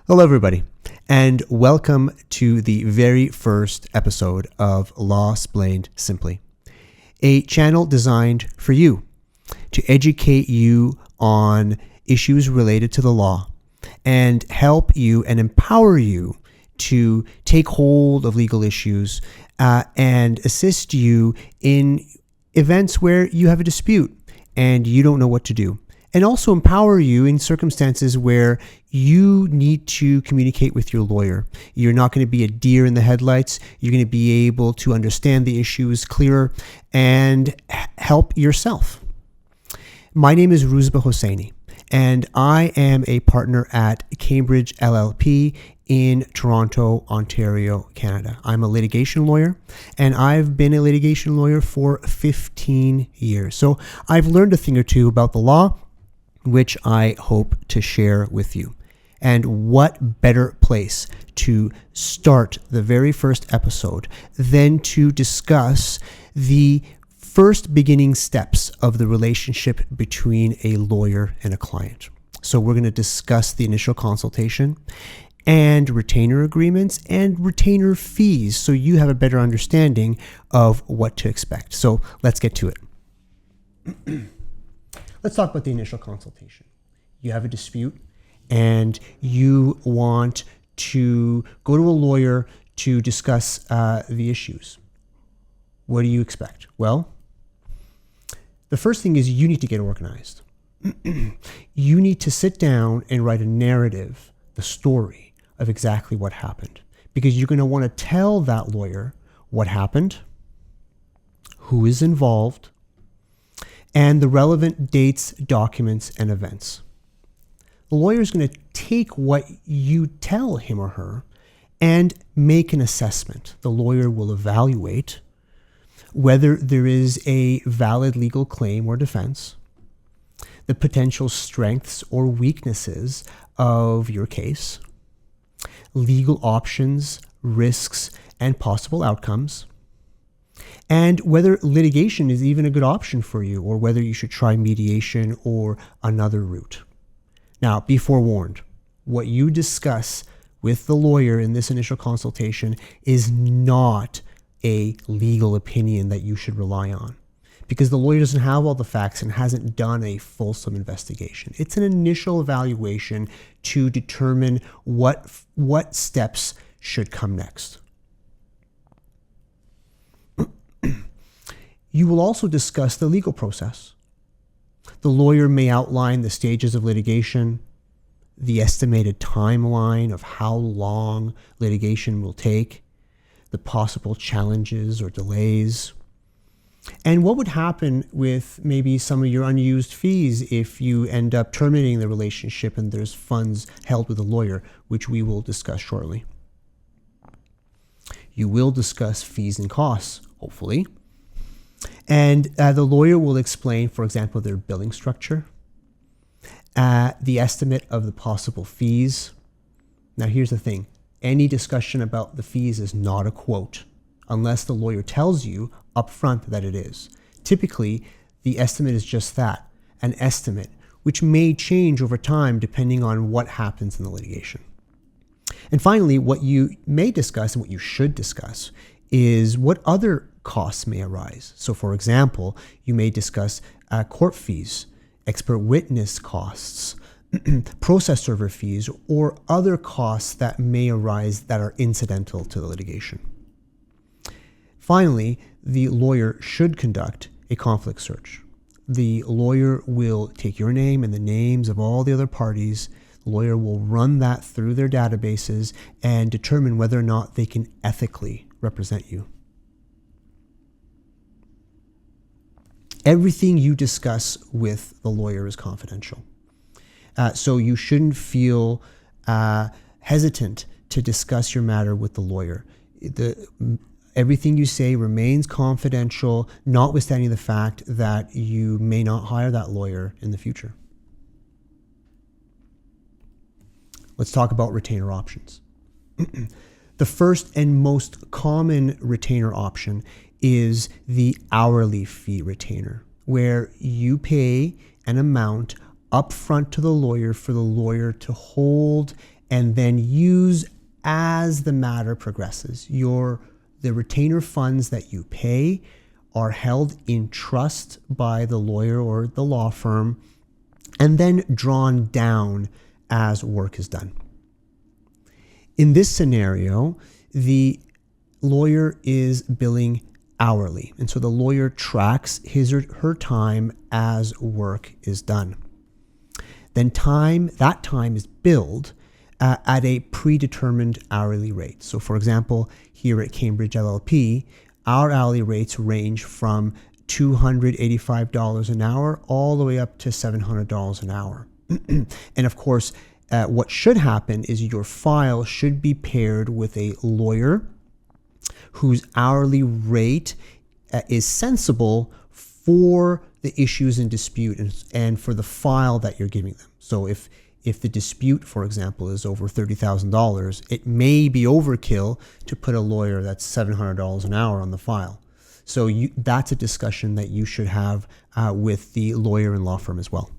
Hello, everybody, and welcome to the very first episode of LawSplained Simply, a channel designed for you to educate you on issues related to the law and help you and empower you to take hold of legal issues and assist you in events where you have a dispute and you don't know what to do. And also empower you in circumstances where you need to communicate with your lawyer. You're not going to be a deer in the headlights. You're going to be able to understand the issues clearer and help yourself. My name is Ruzba Hosseini, and I am a partner at Cambridge LLP in Toronto, Ontario, Canada. I'm a litigation lawyer, and I've been a litigation lawyer for 15 years. So I've learned a thing or two about the law, which I hope to share with you. And what better place to start the very first episode than to discuss the first beginning steps of the relationship between a lawyer and a client. So we're going to discuss the initial consultation and retainer agreements and retainer fees so you have a better understanding of what to expect. So let's get to it. Let's talk about the initial consultation. You have a dispute and you want to go to a lawyer to discuss the issues. What do you expect? Well, the first thing is you need to get organized. You need to sit down and write a narrative, the story of exactly what happened, because you're going to want to tell that lawyer what happened, who is involved, and the relevant dates, documents, and events. The lawyer is going to take what you tell him or her and make an assessment. The lawyer will evaluate whether there is a valid legal claim or defense, the potential strengths or weaknesses of your case, legal options, risks, and possible outcomes, and whether litigation is even a good option for you or whether you should try mediation or another route. Now, be forewarned, what you discuss with the lawyer in this initial consultation is not a legal opinion that you should rely on, because the lawyer doesn't have all the facts and hasn't done a fulsome investigation. It's an initial evaluation to determine what steps should come next. You will also discuss the legal process. The lawyer may outline the stages of litigation, the estimated timeline of how long litigation will take, the possible challenges or delays, and what would happen with maybe some of your unused fees if you end up terminating the relationship and there's funds held with a lawyer, which we will discuss shortly. You will discuss fees and costs, hopefully. And the lawyer will explain, for example, their billing structure, the estimate of the possible fees. Now, here's the thing. Any discussion about the fees is not a quote, unless the lawyer tells you up front that it is. Typically, the estimate is just that, an estimate, which may change over time depending on what happens in the litigation. And finally, what you may discuss and what you should discuss is what other costs may arise. So, for example, you may discuss court fees, expert witness costs, process server fees, or other costs that may arise that are incidental to the litigation. Finally, the lawyer should conduct a conflict search. The lawyer will take your name and the names of all the other parties. The lawyer will run that through their databases and determine whether or not they can ethically represent you. Everything you discuss with the lawyer is confidential. So you shouldn't feel hesitant to discuss your matter with the lawyer. Everything you say remains confidential, notwithstanding the fact that you may not hire that lawyer in the future. Let's talk about retainer options. The first and most common retainer option is the hourly fee retainer, where you pay an amount upfront to the lawyer for the lawyer to hold and then use as the matter progresses. The retainer funds that you pay are held in trust by the lawyer or the law firm and then drawn down as work is done. In this scenario, the lawyer is billing hourly, and so the lawyer tracks his or her time as work is done. Then that time is billed at a predetermined hourly rate. So for example, here at Cambridge LLP, our hourly rates range from $285 an hour all the way up to $700 an hour. And of course, what should happen is your file should be paired with a lawyer whose hourly rate is sensible for the issues in dispute and for the file that you're giving them. So if the dispute, for example, is over $30,000, it may be overkill to put a lawyer that's $700 an hour on the file. So that's a discussion that you should have with the lawyer and law firm as well.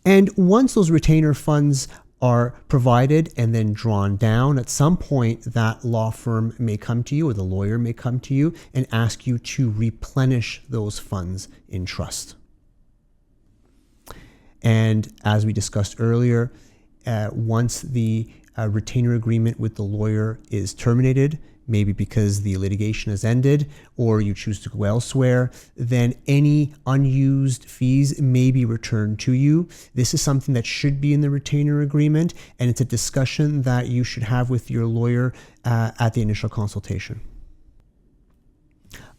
And once those retainer funds are provided and then drawn down, at some point that law firm may come to you or the lawyer may come to you and ask you to replenish those funds in trust. And as we discussed earlier, once the retainer agreement with the lawyer is terminated, maybe because the litigation has ended or you choose to go elsewhere, then any unused fees may be returned to you. This is something that should be in the retainer agreement, and it's a discussion that you should have with your lawyer at the initial consultation.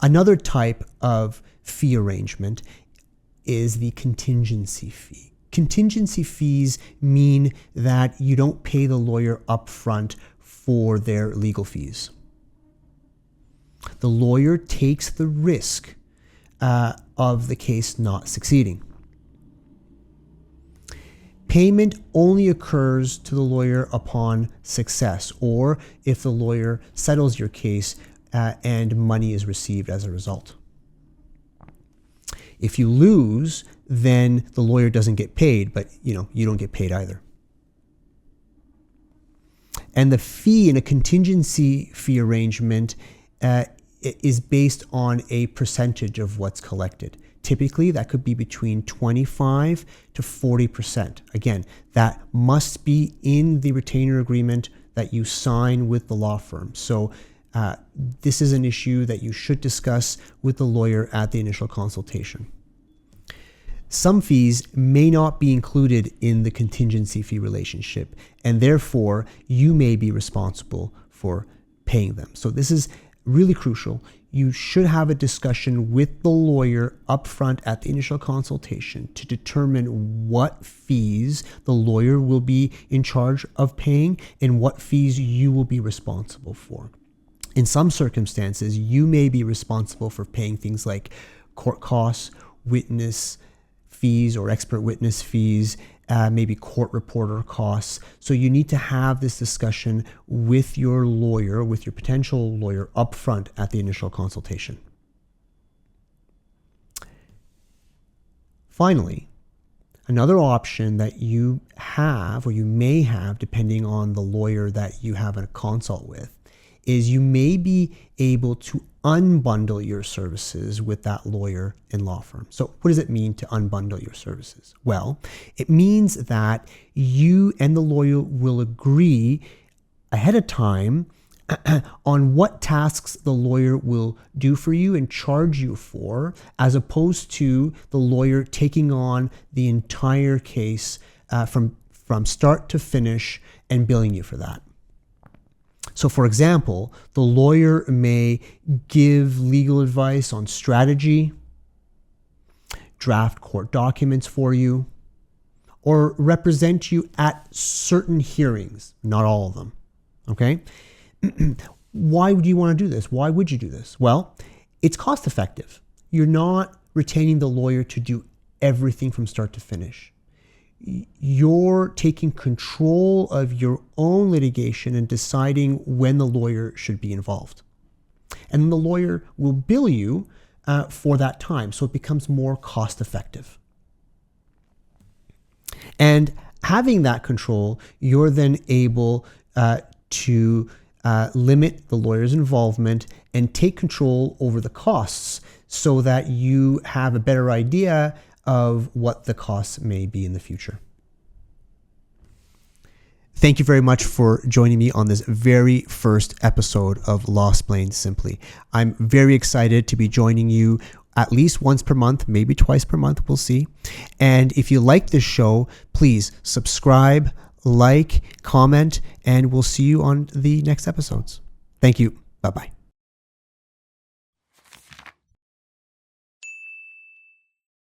Another type of fee arrangement is the contingency fee. Contingency fees mean that you don't pay the lawyer upfront for their legal fees. The lawyer takes the risk of the case not succeeding. Payment only occurs to the lawyer upon success, or if the lawyer settles your case and money is received as a result. If you lose, then the lawyer doesn't get paid, but you don't get paid either. And the fee in a contingency fee arrangement is based on a percentage of what's collected. Typically, that could be between 25 to 40%. Again, that must be in the retainer agreement that you sign with the law firm. So this is an issue that you should discuss with the lawyer at the initial consultation. Some fees may not be included in the contingency fee relationship, and therefore you may be responsible for paying them. So this is really crucial. You should have a discussion with the lawyer upfront at the initial consultation to determine what fees the lawyer will be in charge of paying and what fees you will be responsible for. In some circumstances, you may be responsible for paying things like court costs, witness fees or expert witness fees, maybe court reporter costs. So you need to have this discussion with your lawyer, with your potential lawyer upfront at the initial consultation. Finally, another option that you have or you may have, depending on the lawyer that you have a consult with, is you may be able to unbundle your services with that lawyer and law firm. So what does it mean to unbundle your services? Well, it means that you and the lawyer will agree ahead of time on what tasks the lawyer will do for you and charge you for, as opposed to the lawyer taking on the entire case from start to finish and billing you for that. So for example, the lawyer may give legal advice on strategy, draft court documents for you, or represent you at certain hearings, not all of them, okay? Why would you want to do this? Why would you do this? Well, it's cost effective. You're not retaining the lawyer to do everything from start to finish. You're taking control of your own litigation and deciding when the lawyer should be involved. And the lawyer will bill you for that time, so it becomes more cost effective. And having that control, you're then able to limit the lawyer's involvement and take control over the costs so that you have a better idea of what the costs may be in the future. Thank you very much for joining me on this very first episode of LawSplained Simply. I'm very excited to be joining you at least once per month, maybe twice per month, we'll see. And if you like this show, please subscribe, like, comment, and we'll see you on the next episodes. Thank you. Bye-bye.